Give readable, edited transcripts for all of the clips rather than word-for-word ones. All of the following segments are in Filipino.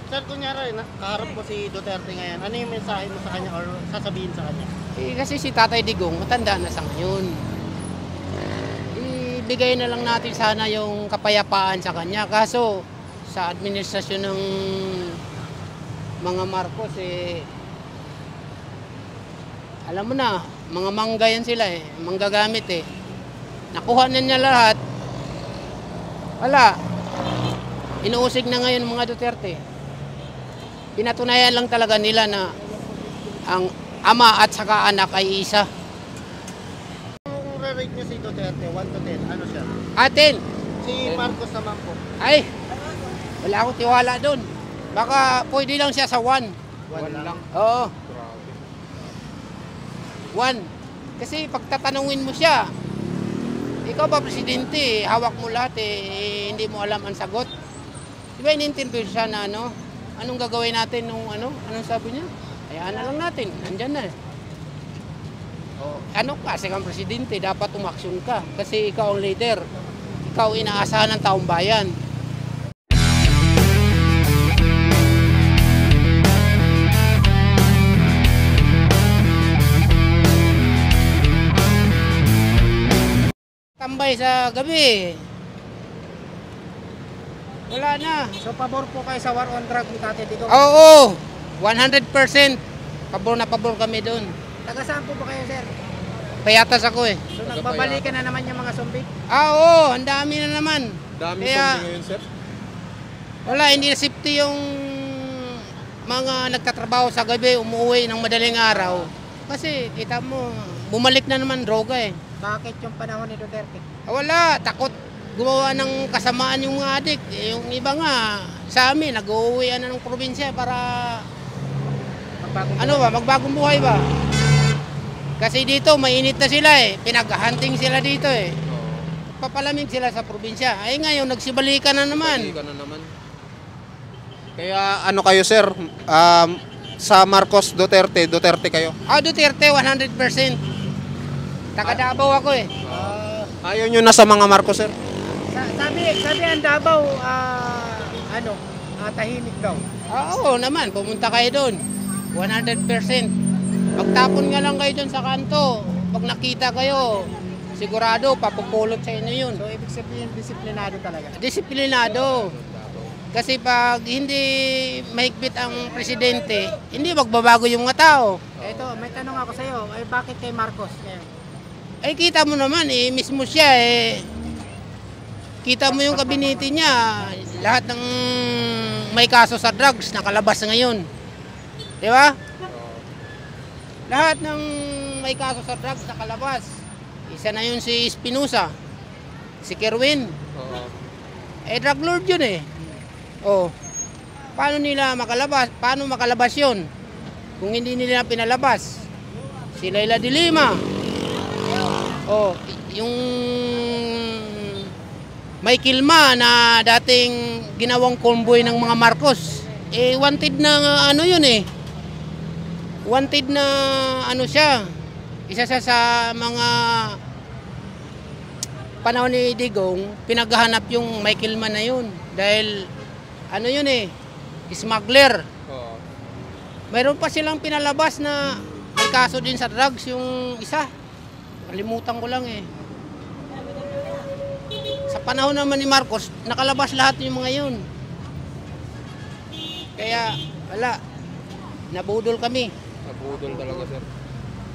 Sir, kunyari, kaharap mo si Duterte ngayon, ano yung mensahe mo sa kanya or sasabihin sa kanya? Kasi si Tatay Digong, matanda na sa ngayon. Ibigay na lang natin sana yung kapayapaan sa kanya. Kaso, sa administrasyon ng mga Marcos, alam mo na, mga manggayan sila manggagamit Nakuha na niya lahat. Wala. Inuusig na ngayon mga Duterte. Pinatunayan lang talaga nila na ang ama at saka anak ay isa. Kung rate niyo si Duterte, 1 to 10, ano siya? Atin! Si Marcos naman po. Ay! Wala akong tiwala doon. Baka pwede lang siya sa 1. 1 lang. Oo. 1. Kasi pagtatanungin mo siya, ikaw ba presidente, hawak mo lahat hindi mo alam ang sagot. Diba in-interview siya na anong gagawin natin nung anong sabi niya? Hayaan na lang natin, nandyan na kasi kang presidente, dapat umaksyon ka kasi ikaw ang leader. Ikaw inaasahan ng taong bayan. Tambay sa gabi. Wala na. So, pabor po kayo sa war on drug ni Tatay Digong? Oo, 100%. Pabor na pabor kami doon. Taga saan po ba kayo, sir? Payatas ako So, nagbabalikan na naman yung mga zombie? Oo, ang dami na naman. Dami Kaya, zombie ngayon, sir? wala, hindi na safety yung mga nagtatrabaho sa gabi, umuwi ng madaling araw. Kasi kita mo, bumalik na naman droga Bakit yung panahon ni Duterte? Wala, takot gumawa ng kasamaan yung mga adik. Yung iba nga, sa amin, nag-uuwian na ng probinsya para magbagong buhay ba? Kasi dito, mainit na sila pinag-hunting sila dito Papalamig sila sa probinsya. Ay ngayon, nagsibalikan na naman. Kaya ano kayo, sir? Sa Marcos Duterte kayo? Duterte, 100%. Taga Davao ako Ayaw nyo na sa mga Marcos, sir? Sabi ang Davao, tahimik daw. Oo naman, pumunta kayo doon. 100%. Magtapon nga lang kayo doon sa kanto. Pag nakita kayo, sigurado, papupulot sa inyo yun. So, ibig sabihin, disiplinado talaga? Disiplinado. Kasi pag hindi mahigpit ang presidente, hindi magbabago yung mga tao. Ito, may tanong ako sa iyo. Bakit kay Marcos? Kita mo naman, mismo siya kita mo yung kabinete niya, lahat ng may kaso sa drugs, nakalabas ngayon. Di ba? Lahat ng may kaso sa drugs, nakalabas. Isa na yun si Espinosa, si Kerwin. Drug lord yun Paano nila makalabas? Paano makalabas yun? Kung hindi nila pinalabas. Si Leila de Lima. Yung may kilma na dating ginawang convoy ng mga Marcos. Wanted na yun Wanted na siya. Isa sa mga panahon ni Digong, pinaghahanap yung may kilma na yun. Dahil smuggler. Mayroon pa silang pinalabas na may kaso din sa drugs yung isa. Kalimutan ko lang Sa panahon naman ni Marcos, nakalabas lahat yung mga yun. Kaya, wala. Nabudol kami. Nabudol talaga, sir.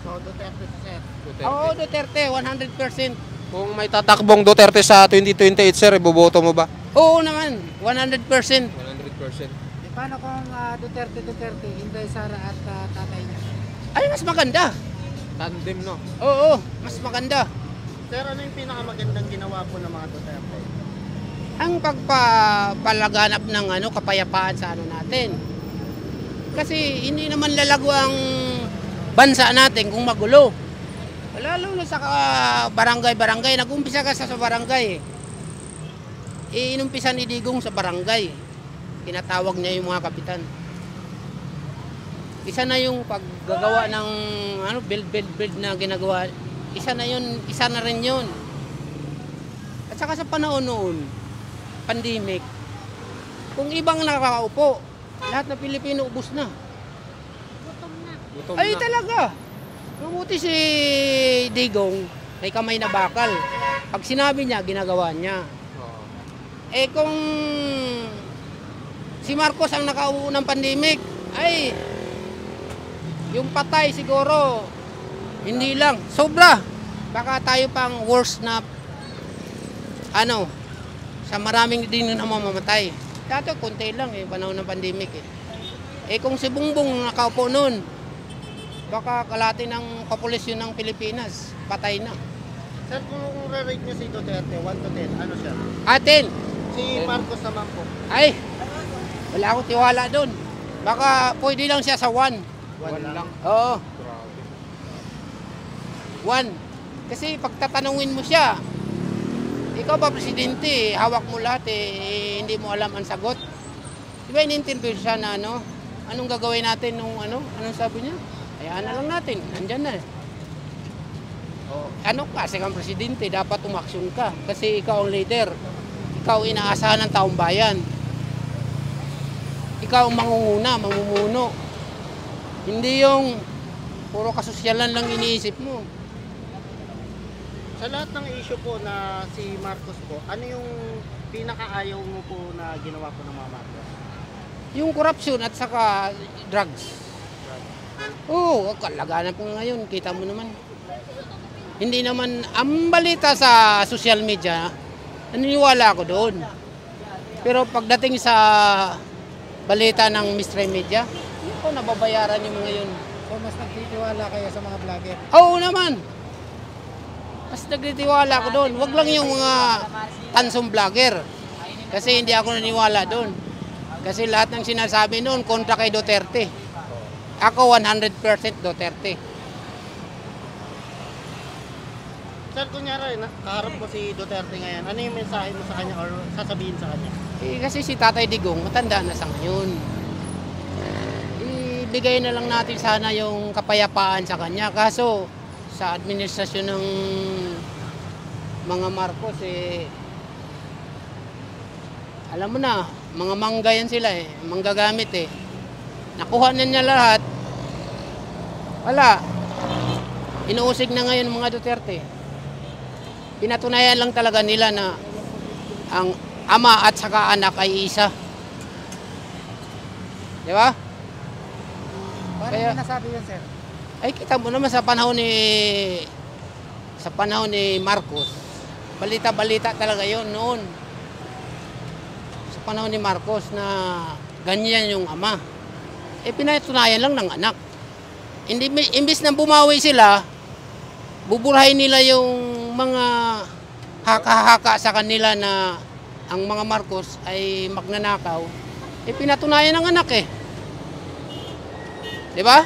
So, Duterte, sir? Oo, Duterte, 100%. Kung may tatakbong Duterte sa 2028, sir, iboboto mo ba? Oo naman, 100%. 100%. Paano kung Duterte, Inday Sara at tatay niya? Ay, mas maganda. Tandem, no? Oo, mas maganda. Sir, ano yung pinakamagandang ginawa po ng mga Duterte? Ang pagpapalaganap ng kapayapaan sa natin. Kasi hindi naman lalago ang bansa natin kung magulo. Lalo na sa barangay-barangay. Nag-umpisa ka sa barangay. Inumpisa ni Digong sa barangay. Tinatawag niya yung mga kapitan. Isa na yung paggagawa ng build na ginagawa. Isa na rin yun. At saka sa panahon noon, pandemic, kung ibang nakakaupo, Lahat ng Pilipino ubos na. Gutom Ay na. talaga. Mabuti si Digong, may kamay na bakal. Pag sinabi niya, ginagawa niya. Oo. Eh kung si Marcos ang nakaupo ng pandemic, ay yung patay siguro, hindi lang, sobra. Baka tayo pang worse na sa maraming din na mamamatay. Dati konti lang panahon ng pandemic eh. Eh kung si Bongbong nakaupo noon, baka kalahati ng populasyon ng Pilipinas, patay na. Sir, kung re-rate niyo si Duterte, 1 to 10, ano siya? Atin, Si Marcos naman po. ay, wala akong tiwala doon. Baka pwede lang siya sa 1. 1 lang. Oo, Grabe. 1. Kasi pagtatanungin mo siya, ikaw ba presidente, hawak mo lahat hindi mo alam ang sagot. Di ba in-interview siya na anong gagawin natin nung anong sabi niya? Hayaan na lang natin, nandyan na. Kasi kang presidente, dapat umaksyon ka. Kasi ikaw ang leader. Ikaw inaasahan ng taong bayan. Ikaw ang mangunguna, mamumuno. Hindi yung puro kasosyalan lang iniisip mo. Sa lahat ng issue po na si Marcos po, ano yung pinakaayaw mo po na ginawa po ng mga Marcos? Yung corruption at saka drugs. Oo, kalaganan po ngayon, kita mo naman. Hindi naman, ang balita sa social media, naniniwala ako doon. Pero pagdating sa balita ng mainstream media, hindi ko nababayaran yung mga yun. So mas nagtitiwala kayo sa mga vlogger. Oo naman. Mas nagtitiwala ako doon. Huwag lang yung mga tansong vlogger. Kasi hindi ako naniwala doon. Kasi lahat ng sinasabi noon kontra kay Duterte. Ako 100% Duterte. Sir, kunyari, kaharap mo si Duterte ngayon, ano yung mensahe mo sa kanya or sasabihin sa kanya? Kasi si Tatay Digong matanda na sa ngayon. Ibigay na lang natin sana yung kapayapaan sa kanya. Kaso sa administrasyon ng mga Marcos alam mo na, mga manggayan sila manggagamit Nakuha na niya lahat. Wala. Inuusig na ngayon mga Duterte. Pinatunayan lang talaga nila na ang ama at saka anak ay isa. Di ba? Paano Kaya- mo nasabi yun, sir? Ay kita mo naman sa panahon ni Marcos. Balita-balita talaga 'yon noon. Sa panahon ni Marcos na ganyan yung ama. Pinatunayan lang ng anak. Hindi imbis na bumawi sila, buburahin nila yung mga haka-haka sa kanila na ang mga Marcos ay magnanakaw. Pinatunayan ng anak Di ba?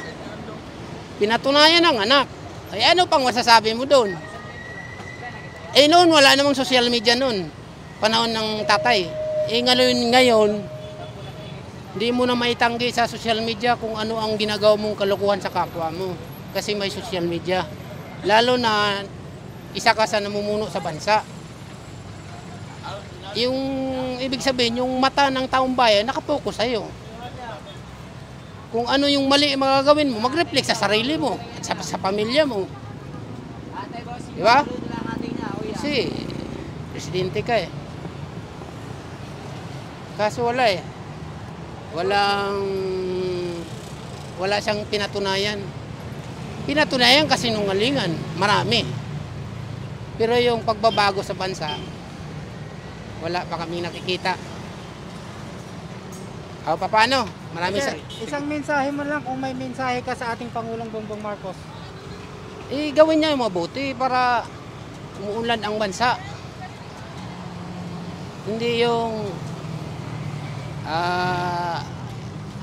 Pinatunayan ng anak. Ay ano pang masasabi mo doon? Noon wala namang social media noon. Panahon ng tatay. Ngayon, hindi mo na maitanggi sa social media kung ano ang ginagawa mong kalokohan sa kapwa mo. Kasi may social media. Lalo na isa ka sa namumuno sa bansa. Yung ibig sabihin, yung mata ng taong bayan nakapokus sa'yo. Kung ano yung mali magagawin mo, mag-reflect sa sarili mo at sa pamilya mo. Di ba? Kasi, presidente ka Kaso wala wala siyang pinatunayan. Pinatunayan kasi nungalingan, marami. Pero yung pagbabago sa bansa, wala pa kaming nakikita. Paano? Maraming Sir, isang mensahe mo lang kung may mensahe ka sa ating Pangulong Bongbong Marcos. gawin niya yung mabuti para umuunlad ang bansa. Hindi yung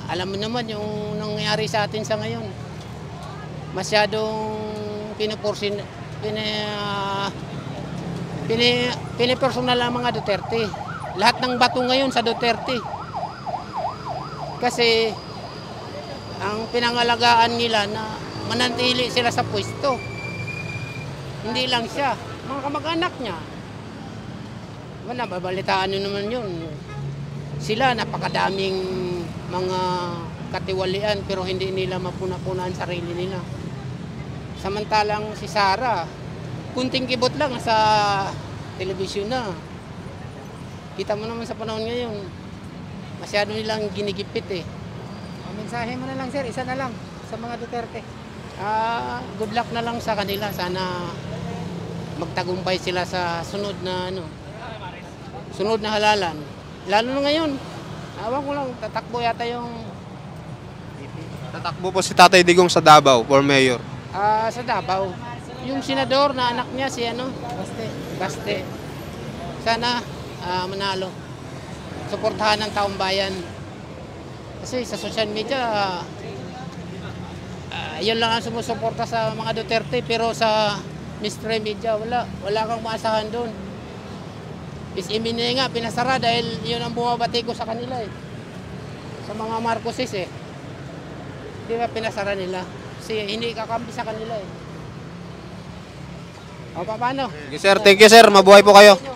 alam mo naman yung nangyayari sa atin sa ngayon. Masyadong pinipersonal ang mga Duterte. Lahat ng bato ngayon sa Duterte. Kasi ang pinangalagaan nila na manatili sila sa pwesto. Hindi lang siya, mga kamag-anak niya. Babalitaan nyo naman yun. Sila napakadaming mga katiwalian pero hindi nila mapuna-punaan sarili nila. Samantalang si Sara, kunting kibot lang sa telebisyon na. Kita mo naman sa panahon ngayon, masyado nilang ginigipit eh. Ang mensahe mo na lang sir, isa na lang sa mga Duterte. Good luck na lang sa kanila. Sana magtagumpay sila sa sunod na sunod na halalan. Lalo na ngayon. Awan ko lang, tatakbo yata yung Tatakbo po si Tatay Digong sa Davao for mayor. sa Davao. Yung senador na anak niya si Baste. Sana manalo. Suportahan ng taong bayan. Kasi sa social media yun lang ang sumusuporta sa mga Duterte pero sa mainstream media wala kang maasahan doon. Is-imine nga pinasara dahil yun ang bumabati ko sa kanila eh. Sa mga Marcoses eh. Di ba pinasara nila? Kasi hindi kakampi sa kanila eh. O paano? Sige sir, thank you sir. Mabuhay po kayo.